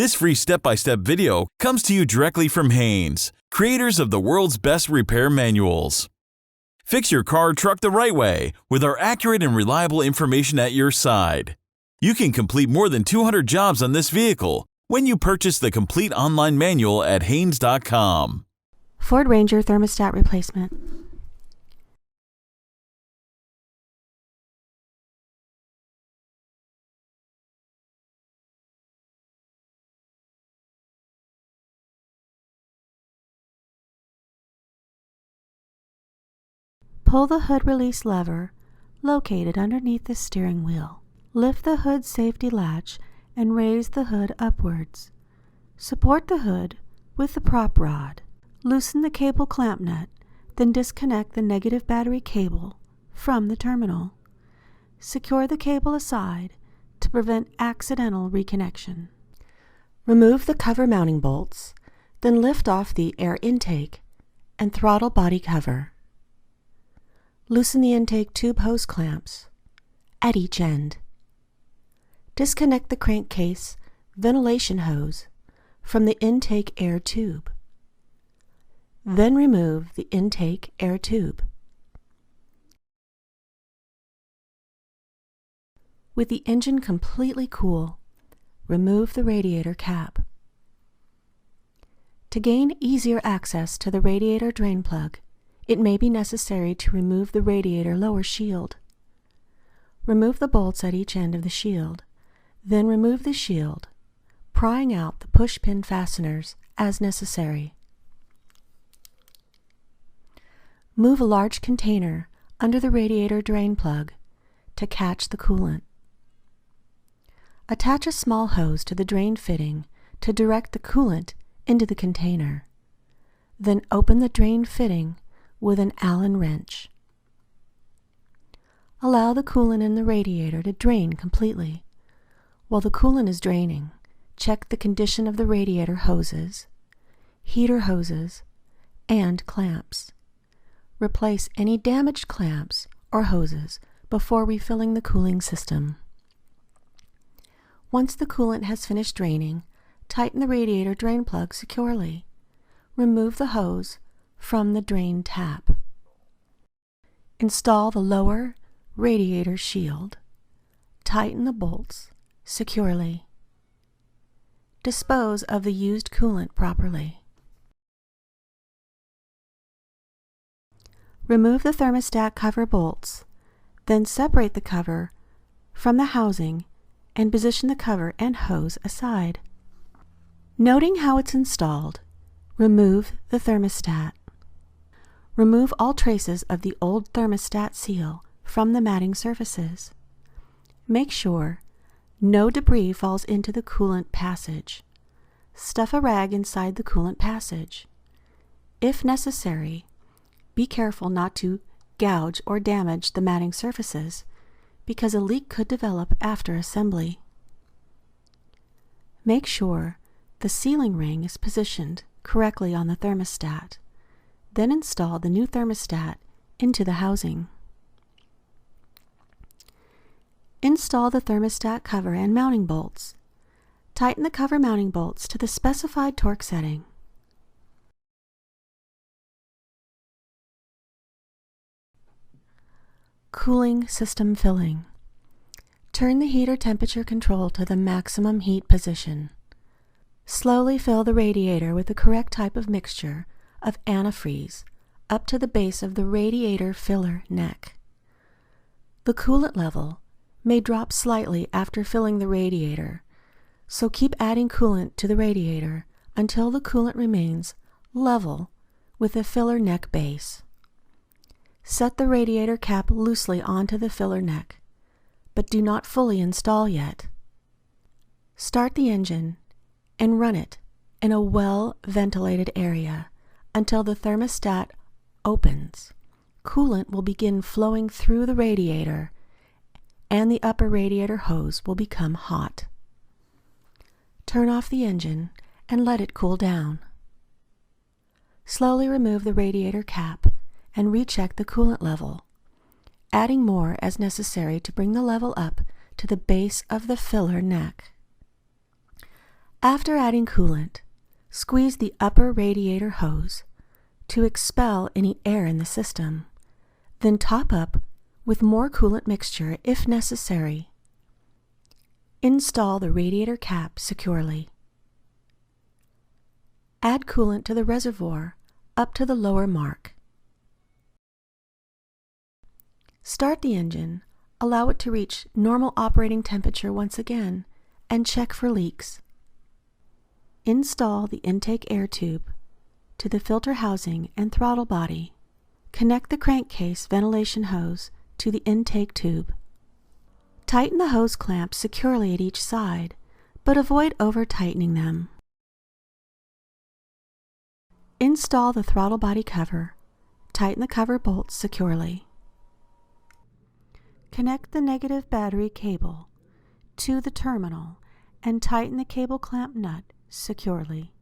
This free step-by-step video comes to you directly from Haynes, creators of the world's best repair manuals. Fix your car or truck the right way with our accurate and reliable information at your side. You can complete more than 200 jobs on this vehicle when you purchase the complete online manual at Haynes.com. Ford Ranger Thermostat Replacement. Pull the hood release lever located underneath the steering wheel. Lift the hood safety latch and raise the hood upwards. Support the hood with the prop rod. Loosen the cable clamp nut, then disconnect the negative battery cable from the terminal. Secure the cable aside to prevent accidental reconnection. Remove the cover mounting bolts, then lift off the air intake and throttle body cover. Loosen the intake tube hose clamps at each end. Disconnect the crankcase ventilation hose from the intake air tube. Then remove the intake air tube. With the engine completely cool, remove the radiator cap. To gain easier access to the radiator drain plug, it may be necessary to remove the radiator lower shield. Remove the bolts at each end of the shield, then remove the shield, prying out the push pin fasteners as necessary. Move a large container under the radiator drain plug to catch the coolant. Attach a small hose to the drain fitting to direct the coolant into the container. Then open the drain fitting with an Allen wrench. Allow the coolant in the radiator to drain completely. While the coolant is draining, check the condition of the radiator hoses, heater hoses, and clamps. Replace any damaged clamps or hoses before refilling the cooling system. Once the coolant has finished draining, tighten the radiator drain plug securely. Remove the hose from the drain tap. Install the lower radiator shield. Tighten the bolts securely. Dispose of the used coolant properly. Remove the thermostat cover bolts, then separate the cover from the housing and position the cover and hose aside. Noting how it's installed, remove the thermostat. Remove all traces of the old thermostat seal from the matting surfaces. Make sure no debris falls into the coolant passage. Stuff a rag inside the coolant passage. If necessary, be careful not to gouge or damage the matting surfaces because a leak could develop after assembly. Make sure the sealing ring is positioned correctly on the thermostat. Then install the new thermostat into the housing. Install the thermostat cover and mounting bolts. Tighten the cover mounting bolts to the specified torque setting. Cooling system filling. Turn the heater temperature control to the maximum heat position. Slowly fill the radiator with the correct type of mixture of antifreeze up to the base of the radiator filler neck. The coolant level may drop slightly after filling the radiator, so keep adding coolant to the radiator until the coolant remains level with the filler neck base. Set the radiator cap loosely onto the filler neck, but do not fully install yet. Start the engine and run it in a well-ventilated area until the thermostat opens. Coolant will begin flowing through the radiator and the upper radiator hose will become hot. Turn off the engine and let it cool down. Slowly remove the radiator cap and recheck the coolant level, adding more as necessary to bring the level up to the base of the filler neck. After adding coolant, squeeze the upper radiator hose to expel any air in the system, then top up with more coolant mixture if necessary. Install the radiator cap securely. Add coolant to the reservoir up to the lower mark. Start the engine, allow it to reach normal operating temperature once again, and check for leaks. Install the intake air tube to the filter housing and throttle body. Connect the crankcase ventilation hose to the intake tube. Tighten the hose clamps securely at each side, but avoid over-tightening them. Install the throttle body cover. Tighten the cover bolts securely. Connect the negative battery cable to the terminal and tighten the cable clamp nut securely.